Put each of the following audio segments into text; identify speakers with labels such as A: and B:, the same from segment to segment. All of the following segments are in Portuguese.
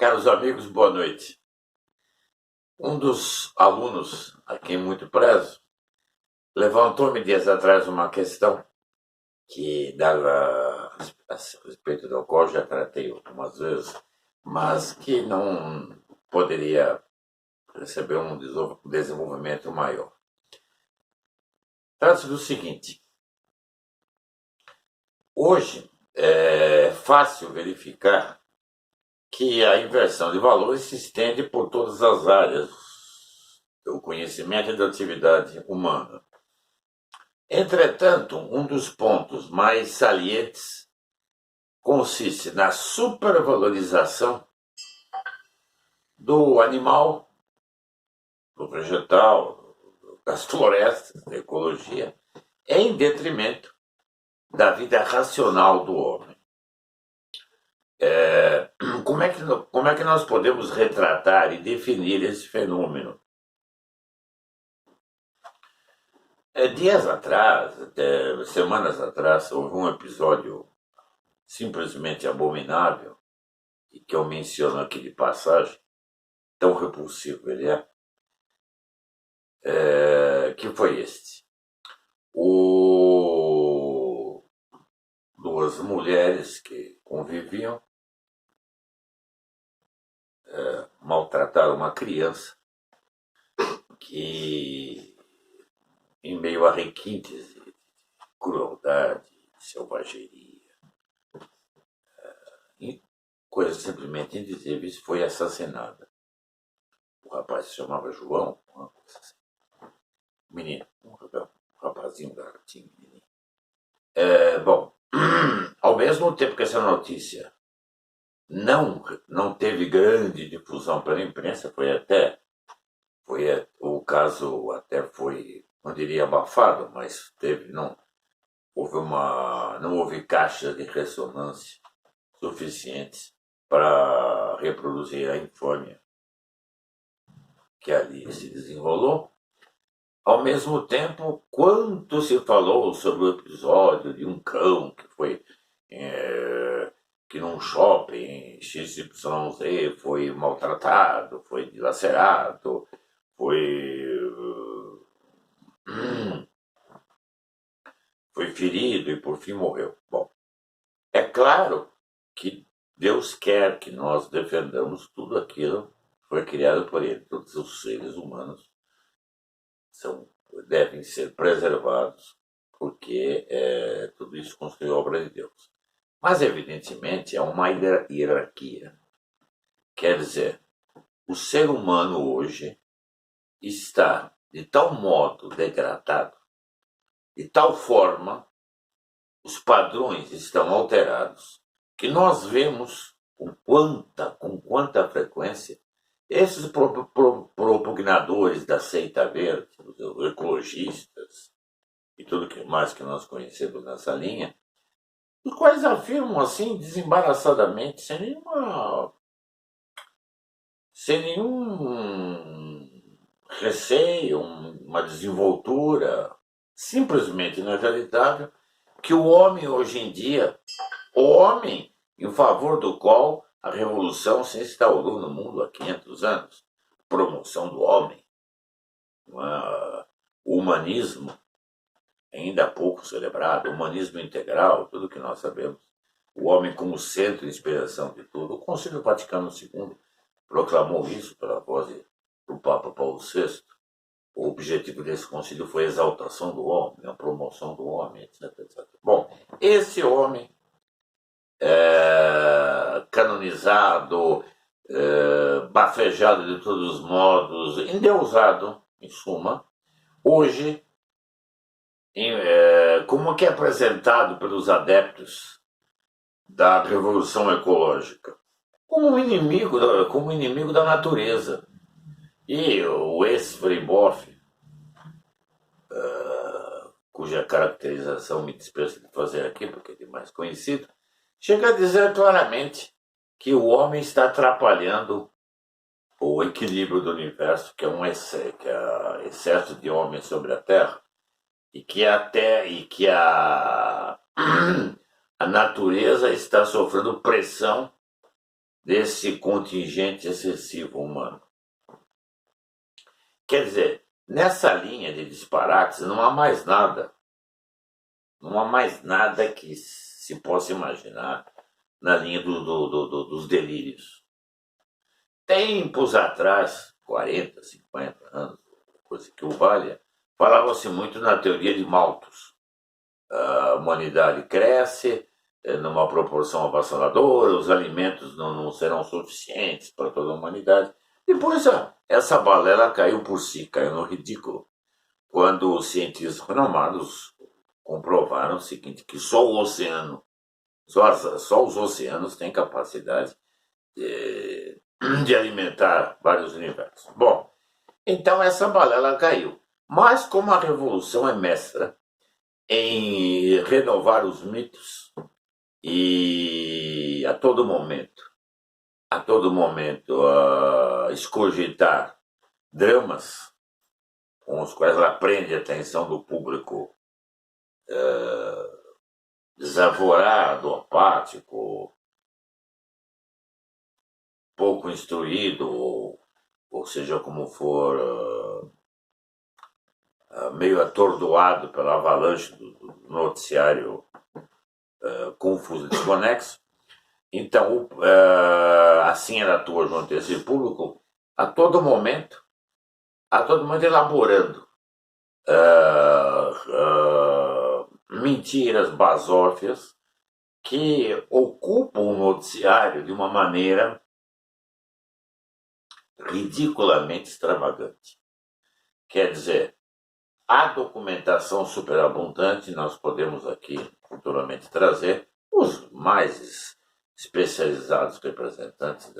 A: Caros amigos, boa noite. Um dos alunos, a quem muito prezo, levantou-me dias atrás uma questão que dava a respeito do qual já tratei algumas vezes, mas que não poderia receber um desenvolvimento maior. Trata-se do seguinte: hoje é fácil verificar que a inversão de valores se estende por todas as áreas do conhecimento e da atividade humana. Entretanto, um dos pontos mais salientes consiste na supervalorização do animal, do vegetal, das florestas, da ecologia, em detrimento da vida racional do homem. Como é que nós podemos retratar e definir esse fenômeno? Dias atrás, semanas atrás, houve um episódio simplesmente abominável, e que eu menciono aqui de passagem, tão repulsivo ele que foi este. Duas mulheres que conviviam maltrataram uma criança que, em meio a requintes de crueldade, selvageria, e coisas simplesmente indizíveis, foi assassinada. O rapaz se chamava João, uma coisa assim. Menino, um rapazinho, um garotinho, menino. Bom, ao mesmo tempo que essa notícia não teve grande difusão pela imprensa, o caso até foi, não diria abafado, mas não houve caixas de ressonância suficientes para reproduzir a infâmia que ali se desenrolou. Ao mesmo tempo, quanto se falou sobre o episódio de um cão que foi que num shopping XYZ foi maltratado, foi dilacerado, foi ferido e por fim morreu. Bom, é claro que Deus quer que nós defendamos tudo aquilo que foi criado por Ele. Todos os seres humanos devem ser preservados, porque tudo isso construiu a obra de Deus. Mas, evidentemente, é uma hierarquia. Quer dizer, o ser humano hoje está de tal modo degradado, de tal forma, os padrões estão alterados, que nós vemos com quanta frequência esses propugnadores da seita verde, os ecologistas e tudo que mais que nós conhecemos nessa linha, os quais afirmam assim, desembaraçadamente, sem nenhum receio, uma desenvoltura, simplesmente inacreditável, que o homem hoje em dia, o homem em favor do qual a revolução se instaurou no mundo há 500 anos, promoção do homem, o humanismo, ainda há pouco celebrado, o humanismo integral, tudo que nós sabemos, o homem como centro de inspiração de tudo. O Concílio Vaticano II proclamou isso pela voz do Papa Paulo VI. O objetivo desse concílio foi a exaltação do homem, a promoção do homem, etc, etc. Bom, esse homem canonizado, bafejado de todos os modos, endeusado, em suma, hoje, como que é apresentado pelos adeptos da revolução ecológica? Como inimigo da natureza. E o ex-Freboff, cuja caracterização me desprezo de fazer aqui, porque é mais conhecido, chega a dizer claramente que o homem está atrapalhando o equilíbrio do universo, que é excesso de homens sobre a Terra, e que a natureza está sofrendo pressão desse contingente excessivo humano. Quer dizer, nessa linha de disparates não há mais nada. Não há mais nada que se possa imaginar na linha dos delírios. Tempos atrás, 40, 50 anos, coisa que o valha, falava-se muito na teoria de Malthus. A humanidade cresce numa proporção avassaladora, os alimentos não serão suficientes para toda a humanidade. Depois, essa balela caiu por si, caiu no ridículo, quando os cientistas renomados comprovaram o seguinte, que só o oceano, só os oceanos têm capacidade de alimentar vários universos. Bom, então essa balela caiu. Mas como a revolução é mestra em renovar os mitos e a todo momento, escogitar dramas com os quais ela prende a atenção do público desavorado, apático, pouco instruído, ou seja como for, meio atordoado pela avalanche do noticiário confuso e desconexo. Então, assim ela atua junto a esse público a todo momento elaborando mentiras basófias que ocupam o noticiário de uma maneira ridiculamente extravagante. Quer dizer, a documentação superabundante, nós podemos aqui futuramente trazer os mais especializados representantes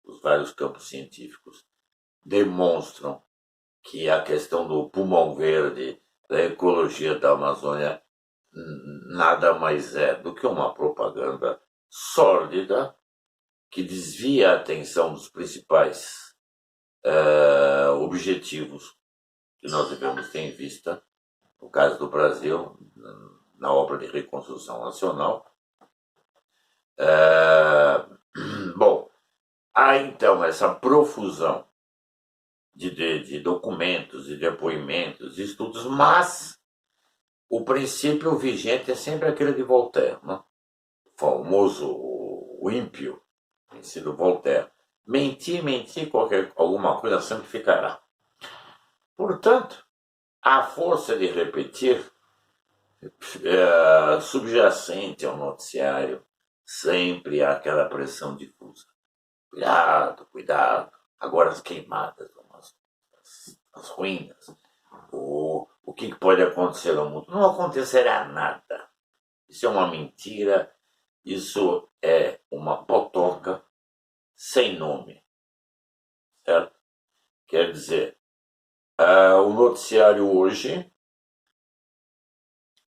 A: dos vários campos científicos, demonstram que a questão do pulmão verde, da ecologia da Amazônia, nada mais é do que uma propaganda sórdida que desvia a atenção dos principais objetivos que nós devemos ter em vista, no caso do Brasil, na obra de reconstrução nacional. Bom, há então essa profusão de documentos, de depoimentos, de estudos, mas o princípio vigente é sempre aquele de Voltaire, né? O famoso, o ímpio princípio Voltaire. Mentir, alguma coisa sempre ficará. Portanto, a força de repetir, subjacente ao noticiário, sempre há aquela pressão difusa. Cuidado, cuidado. Agora as queimadas, as ruínas. O que pode acontecer no mundo? Não acontecerá nada. Isso é uma mentira. Isso é uma potoca sem nome. Certo? Quer dizer, o noticiário hoje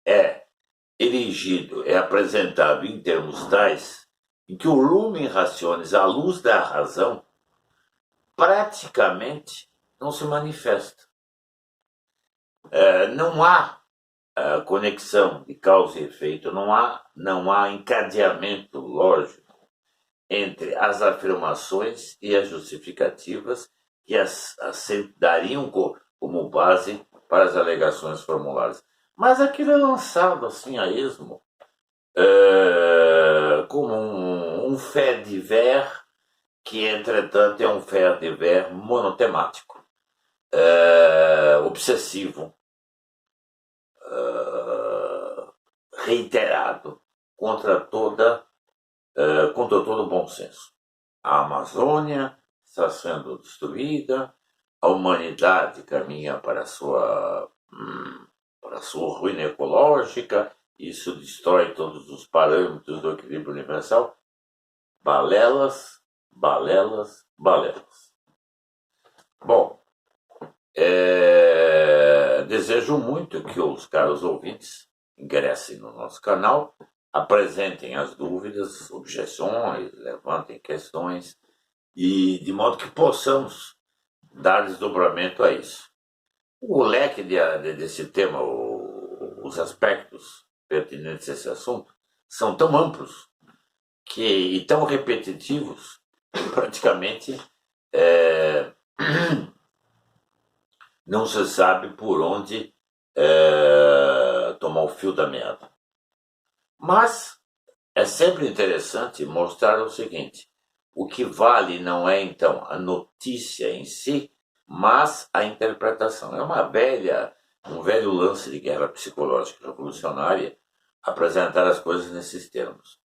A: é erigido, é apresentado em termos tais em que o lumen rationis, a luz da razão, praticamente não se manifesta. Não há conexão de causa e efeito, não há encadeamento lógico entre as afirmações e as justificativas que dariam como base para as alegações formuladas. Mas aquilo é lançado assim a esmo, como um fait divers, que entretanto é um fait divers monotemático, obsessivo, reiterado contra todo o bom senso. A Amazônia está sendo destruída, a humanidade caminha para a sua ruína ecológica, isso destrói todos os parâmetros do equilíbrio universal. Balelas, balelas, balelas. Bom, desejo muito que os caros ouvintes ingressem no nosso canal, apresentem as dúvidas, objeções, levantem questões, e de modo que possamos dar desdobramento a isso. O leque desse tema, os aspectos pertinentes a esse assunto, são tão amplos e tão repetitivos que praticamente não se sabe por onde tomar o fio da meada. Mas é sempre interessante mostrar o seguinte: o que vale não é então a notícia em si, mas a interpretação. É um velho lance de guerra psicológica revolucionária apresentar as coisas nesses termos.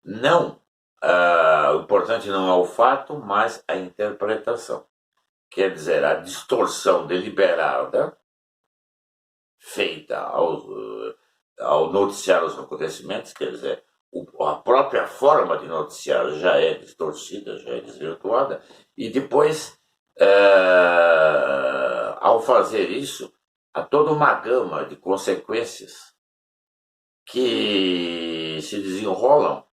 A: Não, o importante não é o fato, mas a interpretação. Quer dizer, a distorção deliberada feita ao noticiar os acontecimentos, quer dizer, a própria forma de noticiar já é distorcida, já é desvirtuada, e depois, ao fazer isso, há toda uma gama de consequências que se desenrolam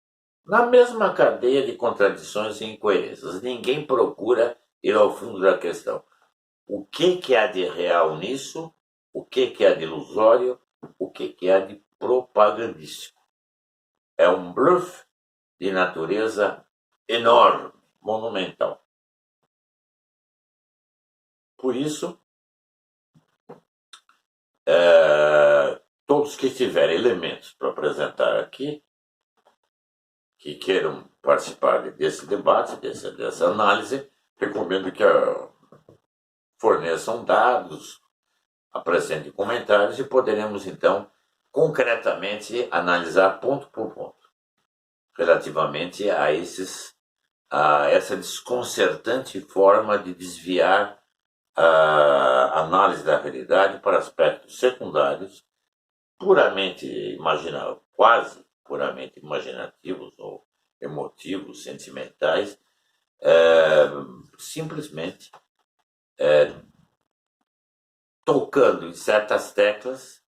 A: na mesma cadeia de contradições e incoerências. Ninguém procura ir ao fundo da questão. O que há de real nisso? O que há de ilusório? O que há de propagandístico? É um bluff de natureza enorme, monumental. Por isso, todos que tiverem elementos para apresentar aqui, que queiram participar desse debate, dessa análise, recomendo que forneçam dados, apresentem comentários e poderemos, então, concretamente analisar ponto por ponto, relativamente a essa desconcertante forma de desviar a análise da realidade para aspectos secundários, quase puramente imaginativos ou emotivos, sentimentais, simplesmente tocando em certas teclas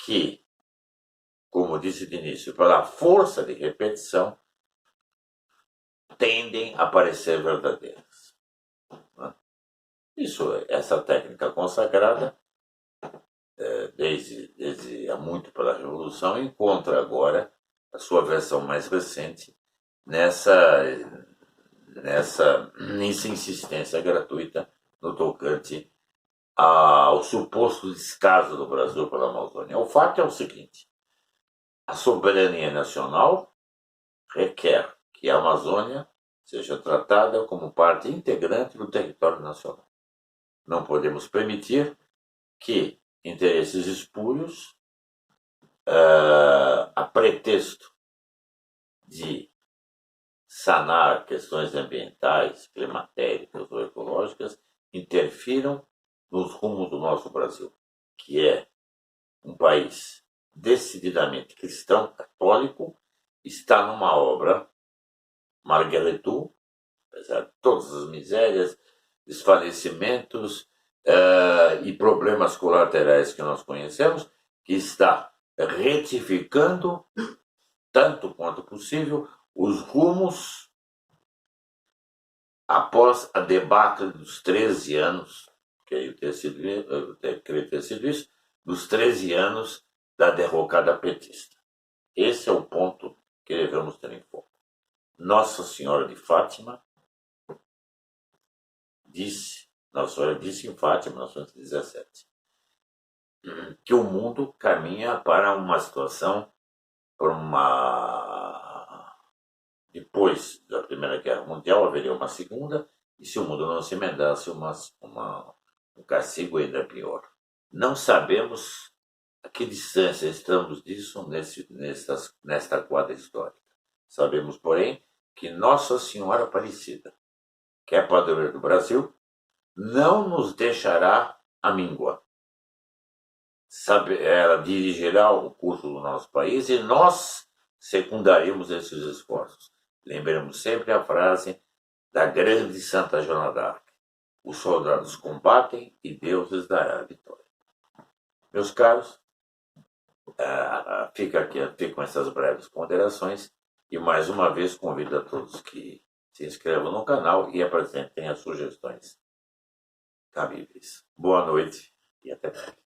A: que, como disse de início, pela força de repetição, tendem a parecer verdadeiras. Essa técnica consagrada, desde há muito pela Revolução, encontra agora a sua versão mais recente nessa insistência gratuita no tocante ao suposto descaso do Brasil pela Amazônia. O fato é o seguinte: a soberania nacional requer que a Amazônia seja tratada como parte integrante do território nacional. Não podemos permitir que interesses espúrios, a pretexto de sanar questões ambientais, climatéricas ou ecológicas, interfiram nos rumos do nosso Brasil, que é um país decididamente cristão, católico, está numa obra, Marguerite, apesar de todas as misérias, desfalecimentos e problemas colaterais que nós conhecemos, que está retificando, tanto quanto possível, os rumos após a debacle dos 13 anos, creio ter sido isso, dos 13 anos da derrocada petista. Esse é o ponto que devemos ter em foco. Nossa Senhora de Fátima disse em Fátima, em 1917, que o mundo caminha para uma situação, depois da Primeira Guerra Mundial haveria uma segunda, e se o mundo não se emendasse, um castigo ainda pior. Não sabemos a que distância estamos disso nesta quadra histórica. Sabemos, porém, que Nossa Senhora Aparecida, que é padroeira do Brasil, não nos deixará à míngua. Ela dirigirá o curso do nosso país e nós secundaremos esses esforços. Lembremos sempre a frase da grande Santa Joana d'Arc: os soldados combatem e Deus lhes dará a vitória. Meus caros, ficam essas breves ponderações e mais uma vez convido a todos que se inscrevam no canal e apresentem as sugestões cabíveis. Boa noite e até breve.